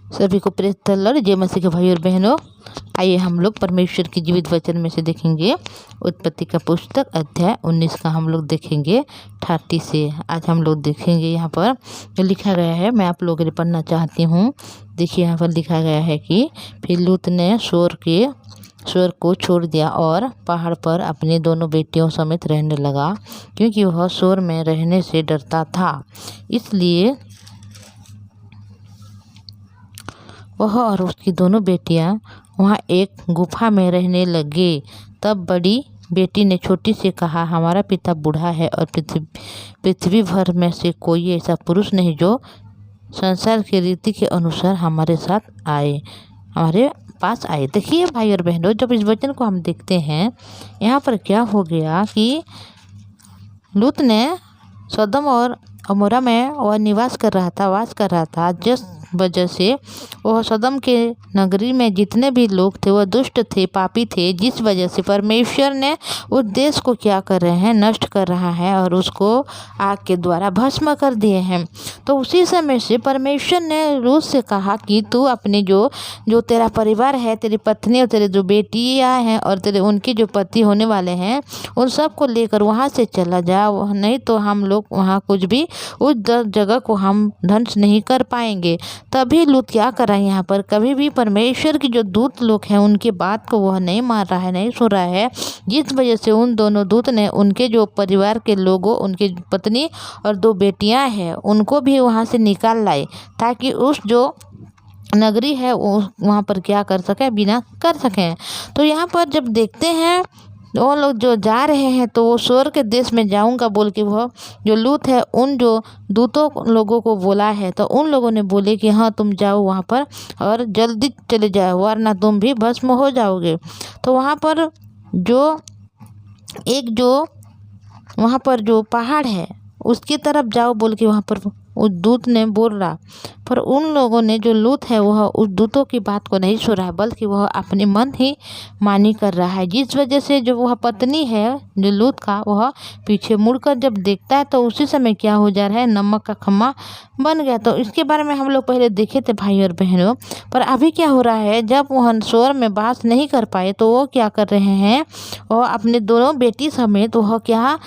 सभी को praise the Lord. जय मसीह के भाई और बहनों, आइए हम लोग परमेश्वर की जीवित वचन में से देखेंगे उत्पत्ति का पुस्तक अध्याय 19 का हम लोग देखेंगे 30 से। आज हम लोग देखेंगे यहाँ पर जो लिखा गया है, मैं आप लोगों के लिए पढ़ना चाहती हूँ। देखिए यहाँ पर लिखा गया है कि फिर लूत ने शोर को छोड़ दिया और पहाड़ पर अपनी दोनों बेटियों समेत रहने लगा, क्योंकि वह शोर में रहने से डरता था। इसलिए वह और उसकी दोनों बेटियां वहां एक गुफा में रहने लगे। तब बड़ी बेटी ने छोटी से कहा, हमारा पिता बूढ़ा है और पृथ्वी भर में से कोई ऐसा पुरुष नहीं जो संसार की रीति के अनुसार हमारे पास आए। देखिए भाई और बहनों, जब इस वचन को हम देखते हैं, यहाँ पर क्या हो गया कि लूत ने सदम और अमोरा में वह वास कर रहा था, जिस वजह से वह सदम के नगरी में जितने भी लोग थे वह दुष्ट थे, पापी थे, जिस वजह से परमेश्वर ने उस देश को क्या कर रहे हैं, नष्ट कर रहा है और उसको आग के द्वारा भस्म कर दिए हैं। तो उसी समय से परमेश्वर ने लूत से कहा कि तू अपने जो तेरा परिवार है, तेरी पत्नी और तेरे जो बेटियां हैं और तेरे उनके जो पति होने वाले हैं, उन सब को लेकर वहाँ से चला जा, नहीं तो हम लोग वहाँ कुछ भी उस जगह को हम ध्वंस नहीं कर पाएंगे। तभी लूत क्या कर रहा है, यहाँ पर कभी भी परमेश्वर की जो दूत लोग हैं उनके बात को वह नहीं मान रहा है, नहीं सुन रहा है, जिस वजह से उन दोनों दूत ने उनके जो परिवार के लोगों, उनके पत्नी और 2 बेटियां हैं, उनको भी वहाँ से निकाल लाए, ताकि उस जो नगरी है वो वहाँ पर क्या कर सके, बिना कर सकें। तो यहाँ पर जब देखते हैं वो लोग जो जा रहे हैं, तो वो शोर के देश में जाऊंगा बोल के वह जो लूत है उन जो दूतों लोगों को बोला है, तो उन लोगों ने बोले कि हाँ तुम जाओ वहाँ पर और जल्दी चले जाओ, वरना तुम भी भस्म हो जाओगे। तो वहाँ पर जो पहाड़ है उसकी तरफ जाओ बोल के वहाँ पर उस दूत ने बोल रहा, पर उन लोगों ने जो लूत है वह उस दूतों की बात को नहीं सुन रहा है, बल्कि वह अपने मन ही मानी कर रहा है, जिस वजह से जो वह पत्नी है जो लूत का, वह पीछे मुड़कर जब देखता है तो उसी समय क्या हो जा रहा है, नमक का खम्मा बन गया। तो इसके बारे में हम लोग पहले देखे थे भाई और बहनों। पर अभी क्या हो रहा है, जब वह शोर में बास नहीं कर पाए तो वो क्या कर रहे हैं, वह अपने दोनों बेटी समेत वह क्या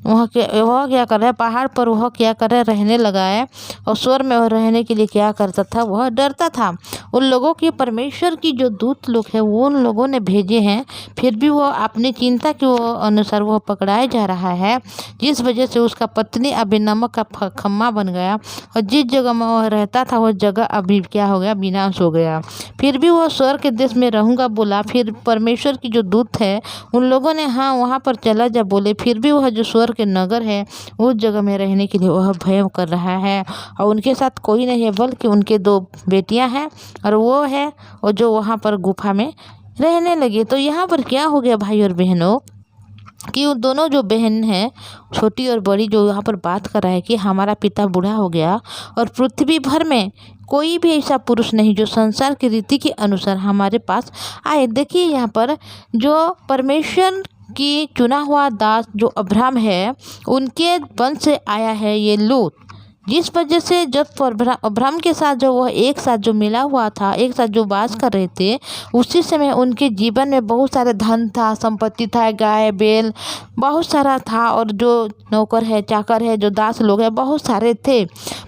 कर रहा है, पहाड़ पर वह क्या कर रहा है, रहने लगा है। और शोर में वह रहने के लिए क्या करता था, वह डरता था। उन लोगों की परमेश्वर की जो दूत लोग हैं वो उन लोगों ने भेजे हैं, फिर भी वह अपनी चिंता के अनुसार वह पकड़ाया जा रहा है, जिस वजह से उसका पत्नी अभी नमक का खम्मा बन गया और जिस जगह में वह रहता था वह जगह अभी क्या हो गया, विनाश हो गया। फिर भी वह स्वर्ग के देश में रहूँगा बोला। फिर परमेश्वर की जो दूत है उन लोगों ने हाँ वहाँ पर चला जा बोले, फिर भी वह जो स्वर्ग के नगर है उस जगह में रहने के लिए वह भय कर रहा है। और उनके साथ कोई नहीं है, बल्कि उनके 2 बेटियां हैं और वो है और जो वहाँ पर गुफा में रहने लगे। तो यहाँ पर क्या हो गया भाई और बहनों कि वो दोनों जो बहन हैं, छोटी और बड़ी, जो यहाँ पर बात कर रहा है कि हमारा पिता बूढ़ा हो गया और पृथ्वी भर में कोई भी ऐसा पुरुष नहीं जो संसार की रीति के अनुसार हमारे पास आए। देखिए यहाँ पर जो परमेश्वर की चुना हुआ दास जो अब्राहम है, उनके वंश से आया है ये लूत, जिस वजह से जब अब्राहम के साथ जो वह एक साथ जो मिला हुआ था, एक साथ जो वास कर रहे थे, उसी समय उनके जीवन में बहुत सारे धन था, संपत्ति था, गाय बैल बहुत सारा था, और जो नौकर है, चाकर है, जो दास लोग हैं बहुत सारे थे।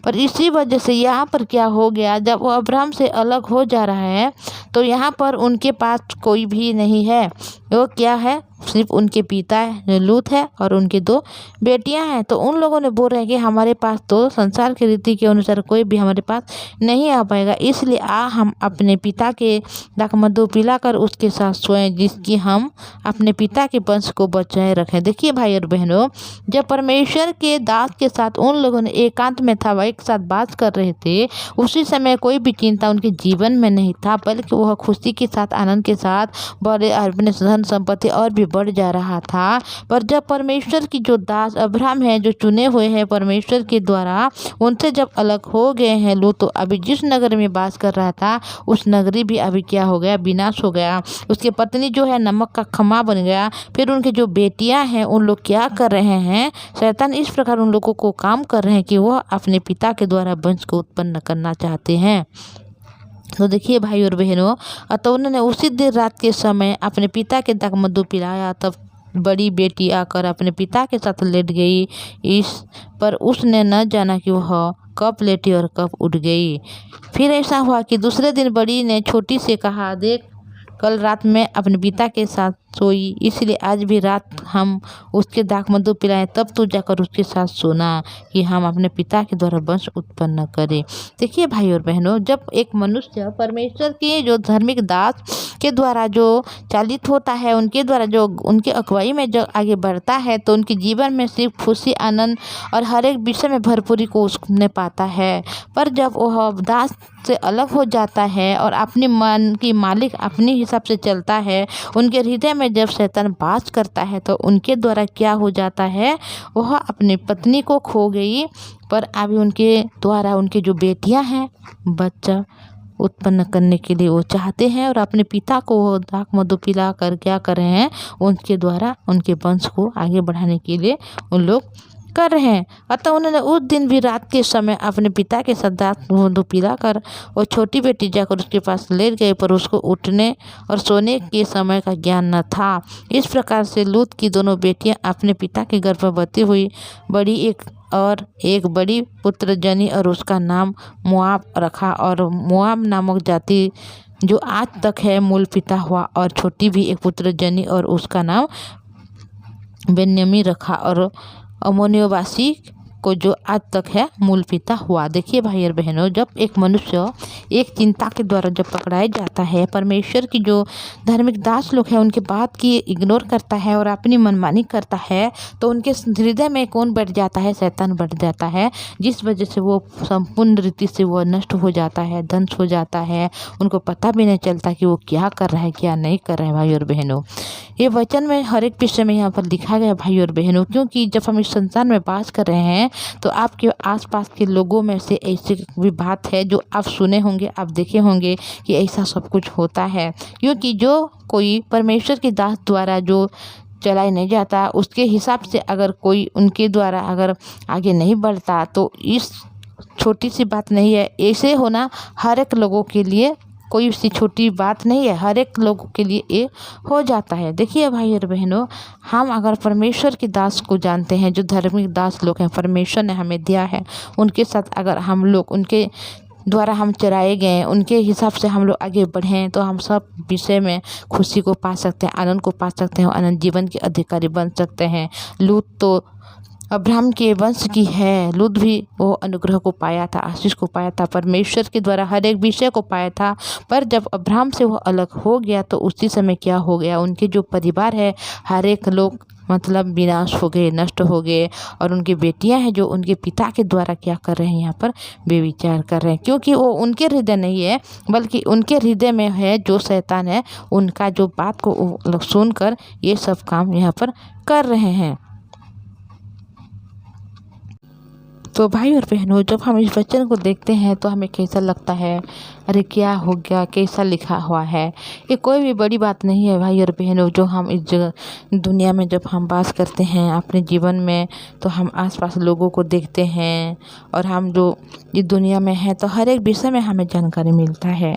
पर इसी वजह से यहाँ पर क्या हो गया, जब वो अब्राहम से अलग हो जा रहा है तो यहाँ पर उनके पास कोई भी नहीं है। वो क्या है, सिर्फ उनके पिता है जो लूत है और उनकी 2 बेटियां हैं। तो उन लोगों ने बोल रहे हैं कि हमारे पास तो संसार की रीति के अनुसार कोई भी हमारे पास नहीं आ पाएगा, इसलिए हम अपने पिता के दाख मधु पिलाकर उसके साथ सोएं, जिसकी हम अपने पिता के वंश को बचाए रखें। देखिए भाई और बहनों, जब परमेश्वर के दास के साथ उन लोगों ने एकांत में था, एक साथ बात कर रहे थे, उसी समय कोई भी चिंता उनके जीवन में नहीं था, बल्कि वह खुशी के साथ, आनंद के साथ, बड़े अपने धन संपत्ति और भी बढ़ जा रहा था। पर जब परमेश्वर की जो दास अब्राहम है, जो चुने हुए हैं परमेश्वर के द्वारा, उनसे जब अलग हो गए हैं लूत, तो अभी जिस नगर में वास कर रहा था उस नगरी भी अभी क्या हो गया, विनाश हो गया। उसकी पत्नी जो है नमक का खम्मा बन गया। फिर उनके जो बेटियां हैं उन लोग क्या कर रहे हैं, शैतान इस प्रकार उन लोगों को काम कर रहे हैं कि वह अपने पिता के द्वारा वंश को उत्पन्न करना चाहते हैं। तो देखिए भाई और बहनों, अतः उन्होंने उसी दिन रात के समय अपने पिता के दाख मधु पिलाया। तब बड़ी बेटी आकर अपने पिता के साथ लेट गई। इस पर उसने न जाना कि वह कब लेटी और कब उठ गई। फिर ऐसा हुआ कि दूसरे दिन बड़ी ने छोटी से कहा, देख कल रात में अपने पिता के साथ सोई, इसलिए आज भी रात हम उसके दाख मधु पिलाएं, तब तू जाकर उसके साथ सोना कि हम अपने पिता के द्वारा वंश उत्पन्न करें। देखिए भाई और बहनों, जब एक मनुष्य परमेश्वर के जो धार्मिक दास के द्वारा जो चालित होता है, उनके द्वारा जो उनके अगुवाई में जो आगे बढ़ता है, तो उनके जीवन में सिर्फ खुशी, आनंद और हर एक विषय में भरपूरी को उसने पाता है। पर जब वह दास से अलग हो जाता है और अपने मन की मालिक अपने हिसाब से चलता है, उनके हृदय में जब शैतान वास करता है, तो उनके द्वारा क्या हो जाता है, वह अपनी पत्नी को खो गई। पर अभी उनके द्वारा उनके जो बेटियां हैं, बच्चा उत्पन्न करने के लिए वो चाहते हैं और अपने पिता को वो दाख मधु पिला कर क्या कर रहे हैं, उनके द्वारा उनके वंश को आगे बढ़ाने के लिए उन लोग कर रहे हैं। अतः उन्होंने उस दिन भी रात के समय अपने पिता के साथ दाख मधु पिलाकर वो छोटी बेटी जाकर उसके पास लेट गए, पर उसको उठने और सोने के समय का ज्ञान न था। इस प्रकार से लूत की दोनों बेटियां अपने पिता की गर्भवती हुई। एक बड़ी पुत्र जनी और उसका नाम मोआब रखा, और मोआब नामक जाति जो आज तक है मूल पिता हुआ। और छोटी भी एक पुत्र जनी और उसका नाम बेन्यामीन रखा, और अम्मोनियोवासी को जो आज तक है मूल पिता हुआ। देखिए भाई और बहनों, जब एक मनुष्य एक चिंता के द्वारा जब पकड़ाया जाता है, परमेश्वर की जो धार्मिक दास लोग हैं उनके बात की इग्नोर करता है और अपनी मनमानी करता है, तो उनके हृदय में कौन बैठ जाता है, शैतान बैठ जाता है, जिस वजह से वो संपूर्ण रीति से वो नष्ट हो जाता है, ध्वंस हो जाता है। उनको पता भी नहीं चलता कि वो क्या कर रहा है, क्या नहीं कर रहा है। भाई और बहनों, ये वचन में हर एक विषय में यहाँ पर लिखा गया भाई और बहनों, क्योंकि जब हम इस संसार में वास कर रहे हैं, तो आपके आसपास के लोगों में से ऐसी भी बात है जो आप सुने होंगे, आप देखे होंगे कि ऐसा सब कुछ होता है। क्योंकि जो कोई परमेश्वर के दास द्वारा जो चलाया नहीं जाता, उसके हिसाब से अगर कोई उनके द्वारा अगर आगे नहीं बढ़ता, तो इस छोटी सी बात नहीं है। ऐसे होना हर एक लोगों के लिए कोई सी छोटी बात नहीं है, हर एक लोगों के लिए ये हो जाता है। देखिए भाई और बहनों, हम अगर परमेश्वर के दास को जानते हैं, जो धार्मिक दास लोग हैं परमेश्वर ने हमें दिया है, उनके साथ अगर हम लोग उनके द्वारा हम चराए गए, उनके हिसाब से हम लोग आगे बढ़ें, तो हम सब विषय में खुशी को पा सकते हैं, आनंद को पा सकते हैं, आनंद जीवन के अधिकारी बन सकते हैं। लूत तो अब्राहम के वंश की है, लूत भी वो अनुग्रह को पाया था, आशीष को पाया था, परमेश्वर के द्वारा हर एक विषय को पाया था। पर जब अब्राहम से वो अलग हो गया, तो उसी समय क्या हो गया, उनके जो परिवार है हर एक लोग मतलब विनाश हो गए, नष्ट हो गए। और उनकी बेटियां हैं जो उनके पिता के द्वारा क्या कर रहे हैं, यहाँ पर बेविचार कर रहे हैं, क्योंकि वो उनके हृदय नहीं है, बल्कि उनके हृदय में है जो शैतान है, उनका जो बात को सुनकर ये सब काम यहाँ पर कर रहे हैं। तो भाई और बहनों, जब हम इस वचन को देखते हैं तो हमें कैसा लगता है, अरे क्या हो गया, कैसा लिखा हुआ है। ये कोई भी बड़ी बात नहीं है भाई और बहनों। जो हम इस दुनिया में जब हम वास करते हैं अपने जीवन में, तो हम आसपास लोगों को देखते हैं, और हम जो इस दुनिया में हैं, तो हर एक विषय में हमें जानकारी मिलता है।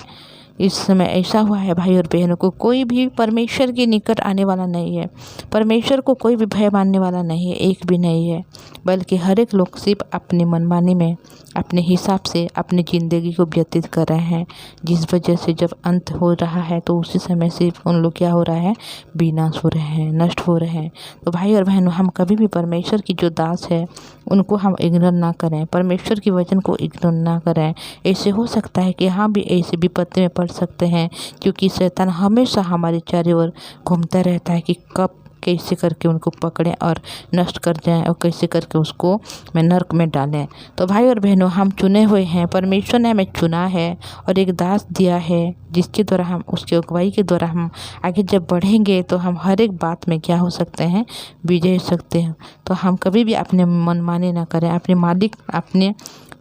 इस समय ऐसा हुआ है भाई और बहनों को, कोई भी परमेश्वर के निकट आने वाला नहीं है, परमेश्वर को कोई भी भय मानने वाला नहीं है, एक भी नहीं है, बल्कि हर एक लोग सिर्फ अपनी मनमानी में अपने हिसाब से अपनी ज़िंदगी को व्यतीत कर रहे हैं, जिस वजह से जब अंत हो रहा है तो उसी समय सिर्फ उन लोग क्या हो रहा है, विनाश हो रहे हैं, नष्ट हो रहे हैं। तो भाई और बहनों, हम कभी भी परमेश्वर की जो दास है उनको हम इग्नोर ना करें, परमेश्वर की वचन को इग्नोर ना करें। ऐसे हो सकता है कि हम भी ऐसे विपत्ति में पड़ सकते हैं, क्योंकि शैतान हमेशा हमारे चारों ओर घूमता रहता है कि कब कैसे करके उनको पकड़ें और नष्ट कर जाएं और कैसे करके उसको मैं नरक में डालें। तो भाई और बहनों, हम चुने हुए हैं, परमेश्वर ने हमें चुना है और एक दास दिया है जिसके द्वारा हम, उसकी अगुवाई के द्वारा हम आगे जब बढ़ेंगे तो हम हर एक बात में क्या हो सकते हैं, विजय हो सकते हैं। तो हम कभी भी अपने मनमाने ना करें, अपने मालिक अपने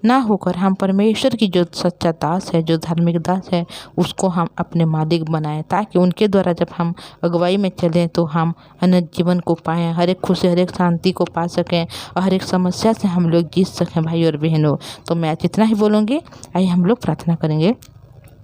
ना होकर हम परमेश्वर की जो सच्चा दास है, जो धार्मिक दास है, उसको हम अपने मालिक बनाएं, ताकि उनके द्वारा जब हम अगुवाई में चलें तो हम अनंत जीवन को पाएं, हर एक खुशी, हर एक शांति को पा सकें और हर एक समस्या से हम लोग जीत सकें भाई और बहनों। तो मैं आज इतना ही बोलूँगी। आइए हम लोग प्रार्थना करेंगे।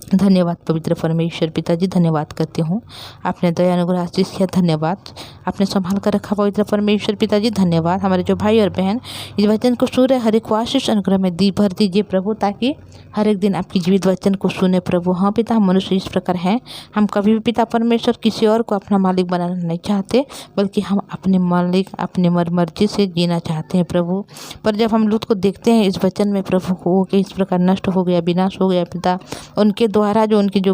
धन्यवाद पवित्र परमेश्वर पिताजी, धन्यवाद करती हूँ, आपने दया अनुग्रह आशीष किया, धन्यवाद आपने संभाल कर रखा पवित्र परमेश्वर पिताजी, धन्यवाद। हमारे जो भाई और बहन इस वचन को सुन रहे, हर एक को आशीष अनुग्रह में भर दीजिए प्रभु, ताकि हर एक दिन आपकी जीवित वचन को सुने प्रभु। हाँ पिता, हम मनुष्य इस प्रकार हैं, हम कभी भी पिता परमेश्वर किसी और को अपना मालिक बनाना नहीं चाहते, बल्कि हम अपने मालिक अपनी मर्जी से जीना चाहते हैं प्रभु। पर जब हम लूत को देखते हैं इस वचन में प्रभु को कि इस प्रकार नष्ट हो गया, विनाश हो गया पिता, उनके द्वारा जो उनकी जो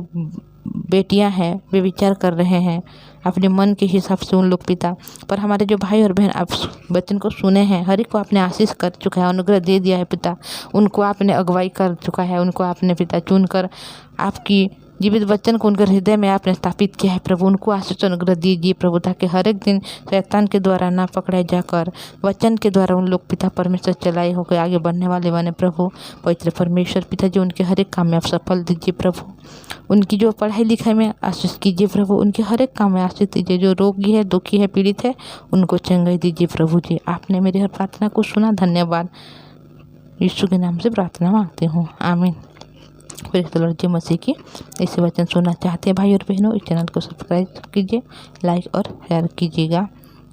बेटियां हैं वे विचार कर रहे हैं अपने मन के हिसाब से उन लोग पिता। पर हमारे जो भाई और बहन आप वचन को सुने हैं, हर एक को आपने आशीष कर चुका है, अनुग्रह दे दिया है पिता, उनको आपने अगुवाई कर चुका है, उनको आपने पिता चुनकर आपकी जीवित वचन को उनके हृदय में आपने स्थापित किया है प्रभु। उनको आशीष अनुग्रह दीजिए प्रभु, ताकि हर एक दिन शैतान के द्वारा ना पकड़ाए जाकर वचन के द्वारा उन लोग पिता परमेश्वर चलाए होकर आगे बढ़ने वाले बने प्रभु। पवित्र परमेश्वर पिता जी, उनके हर एक काम में आप सफल दीजिए प्रभु, उनकी जो पढ़ाई लिखाई में आशीष कीजिए प्रभु, उनके हर एक काम में आशीष दीजिए, जो रोगी है, दुखी है, पीड़ित है, उनको चंगाई दीजिए प्रभु जी। आपने मेरी हर प्रार्थना को सुना, धन्यवाद। यीशु के नाम से प्रार्थना मांगती हूँ, आमीन। Praise the Lord. जय मसीह की। ऐसे वचन सुनना चाहते हैं भाई और बहनों, इस चैनल को सब्सक्राइब कीजिए, लाइक और शेयर कीजिएगा।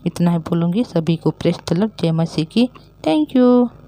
इतना ही बोलूँगी। सभी को प्रेज़ द लॉर्ड। जय मसीह की। Thank you.